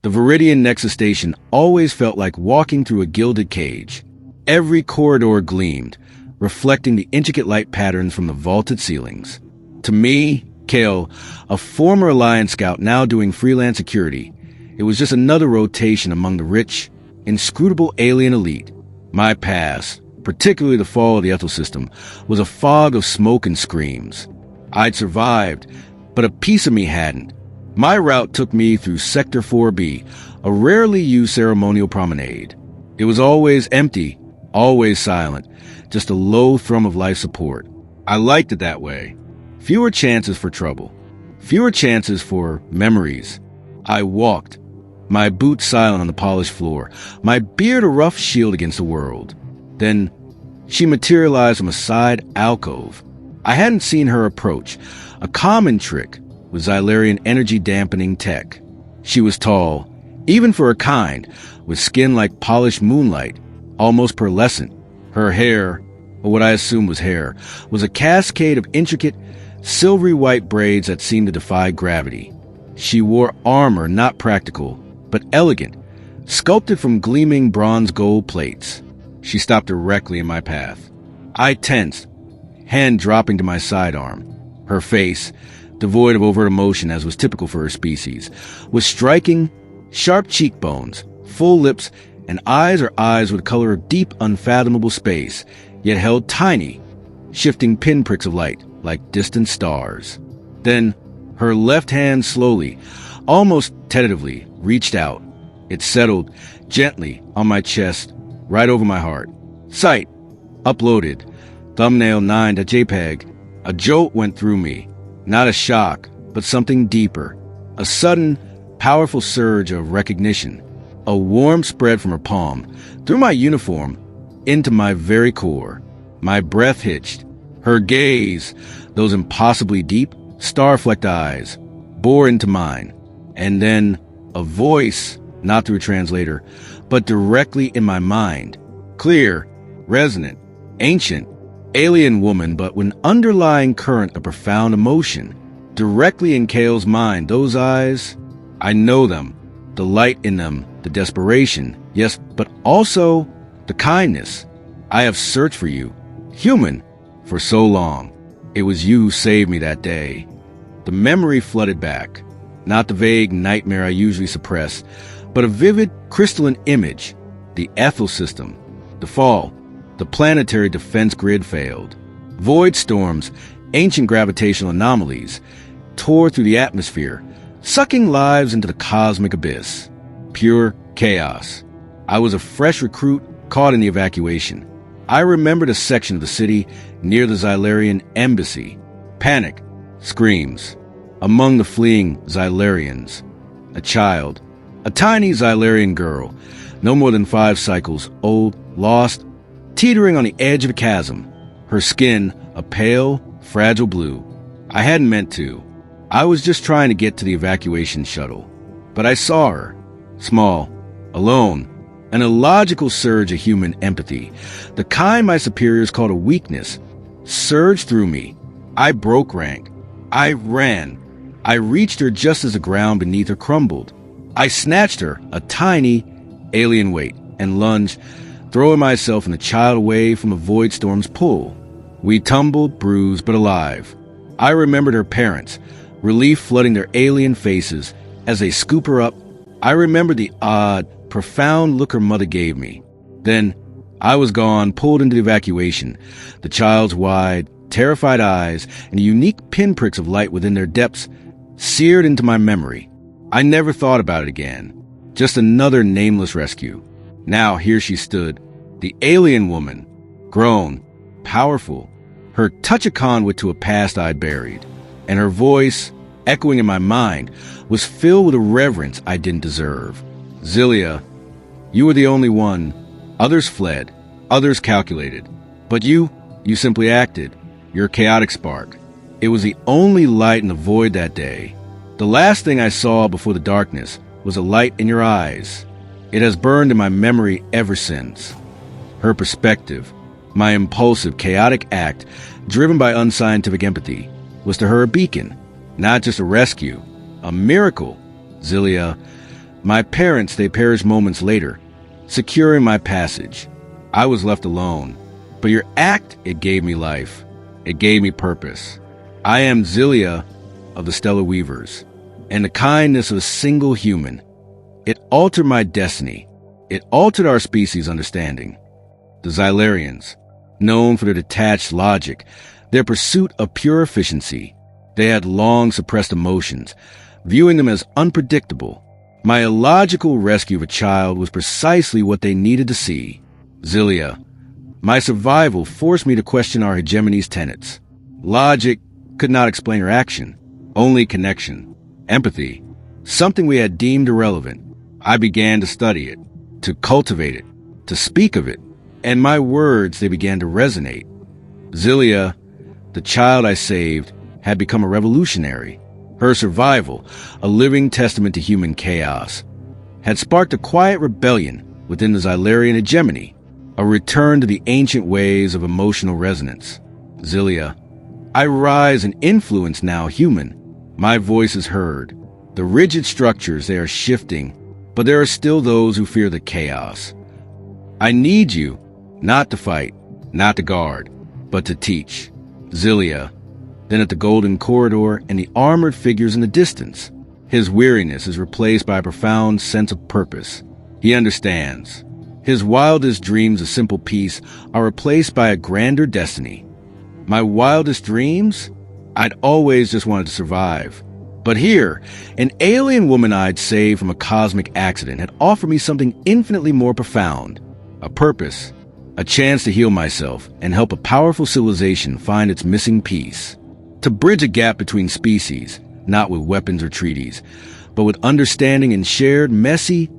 The Viridian Nexus Station always felt like walking through a gilded cage. Every corridor gleamed, reflecting the intricate light patterns from the vaulted ceilings. To me, Kale, a former Alliance scout now doing freelance security, it was just another rotation among the rich, inscrutable alien elite. My past, particularly the fall of the Ethel system, was a fog of smoke and screams. I'd survived, but a piece of me hadn't. My route took me through Sector 4B, a rarely used ceremonial promenade. It was always empty, always silent, just a low thrum of life support. I liked it that way. Fewer chances for trouble. Fewer chances for memories. I walked, my boots silent on the polished floor, my beard a rough shield against the world. Then she materialized from a side alcove. I hadn't seen her approach, a common trick with Xylarian energy-dampening tech. She was tall, even for her kind, with skin like polished moonlight, almost pearlescent. Her hair, or what I assumed was hair, was a cascade of intricate, silvery white braids that seemed to defy gravity. She wore armor not practical, but elegant, sculpted from gleaming bronze-gold plates. She stopped directly in my path. I tensed, hand dropping to my sidearm. Her face, devoid of overt emotion as was typical for her species, was striking, sharp cheekbones, full lips, and eyes with the color of deep, unfathomable space, yet held tiny, shifting pinpricks of light like distant stars. Then, her left hand slowly, almost tentatively, reached out. It settled gently on my chest, right over my heart. Sight. Uploaded. Thumbnail 9.jpg. A jolt went through me. Not a shock, but something deeper. A sudden, powerful surge of recognition. A warmth spread from her palm, through my uniform, into my very core. My breath hitched. Her gaze, those impossibly deep, star-flecked eyes, bore into mine. And then, a voice, not through a translator, but directly in my mind. Clear, resonant, ancient, alien woman, but with an underlying current of profound emotion. Directly in Kale's mind, those eyes, I know them. The light in them, the desperation, yes, but also the kindness. I have searched for you, human, for so long. It was you who saved me that day. The memory flooded back, not the vague nightmare I usually suppress, but a vivid, crystalline image. The Ethel system, the fall, the planetary defense grid failed. Void storms, ancient gravitational anomalies, tore through the atmosphere, sucking lives into the cosmic abyss. Pure chaos. I was a fresh recruit caught in the evacuation. I remembered a section of the city near the Xylarian embassy. Panic, screams. Among the fleeing Xylarians, a child, a tiny Xylarian girl, no more than 5 cycles old, lost, teetering on the edge of a chasm. Her skin a pale, fragile blue. I hadn't meant to. I was just trying to get to the evacuation shuttle. But I saw her, small, alone, an illogical surge of human empathy, the kind my superiors called a weakness, surged through me. I broke rank. I ran. I reached her just as the ground beneath her crumbled. I snatched her, a tiny alien weight, and lunged, throwing myself and the child away from the void storm's pull. We tumbled, bruised, but alive. I remembered her parents, relief flooding their alien faces as they scoop her up. I remembered the odd, profound look her mother gave me. Then, I was gone, pulled into the evacuation, the child's wide, terrified eyes and the unique pinpricks of light within their depths seared into my memory. I never thought about it again. Just another nameless rescue. Now here she stood, the alien woman, grown, powerful, her touch a conduit to a past I'd buried, and her voice, echoing in my mind, was filled with a reverence I didn't deserve. Zilia, you were the only one. Others fled, others calculated. But you simply acted, your chaotic spark. It was the only light in the void that day. The last thing I saw before the darkness was a light in your eyes. It has burned in my memory ever since. Her perspective, my impulsive, chaotic act, driven by unscientific empathy, was to her a beacon, not just a rescue, a miracle. Zilia, My parents, they perished moments later, securing my passage. I was left alone. But your act, it gave me life. It gave me purpose. I am Zilia of the Stellar Weavers, and the kindness of a single human. It altered my destiny. It altered our species' understanding. The Xylarians, known for their detached logic, their pursuit of pure efficiency, they had long suppressed emotions, viewing them as unpredictable. My illogical rescue of a child was precisely what they needed to see. Zilia, my survival forced me to question our hegemony's tenets. Logic could not explain her action, only connection, empathy, something we had deemed irrelevant. I began to study it, to cultivate it, to speak of it, and my words, they began to resonate. Zilia, the child I saved, had become a revolutionary. Her survival, a living testament to human chaos, had sparked a quiet rebellion within the Xylarian hegemony, a return to the ancient ways of emotional resonance. Zilia, I rise and influence now human. My voice is heard. The rigid structures, they are shifting, but there are still those who fear the chaos. I need you, not to fight, not to guard, but to teach. Zilia, then at the golden corridor and the armored figures in the distance. His weariness is replaced by a profound sense of purpose. He understands. His wildest dreams of simple peace are replaced by a grander destiny. My wildest dreams? I'd always just wanted to survive. But here, an alien woman I'd saved from a cosmic accident had offered me something infinitely more profound. A purpose, a chance to heal myself and help a powerful civilization find its missing piece. To bridge a gap between species, not with weapons or treaties, but with understanding and shared, messy,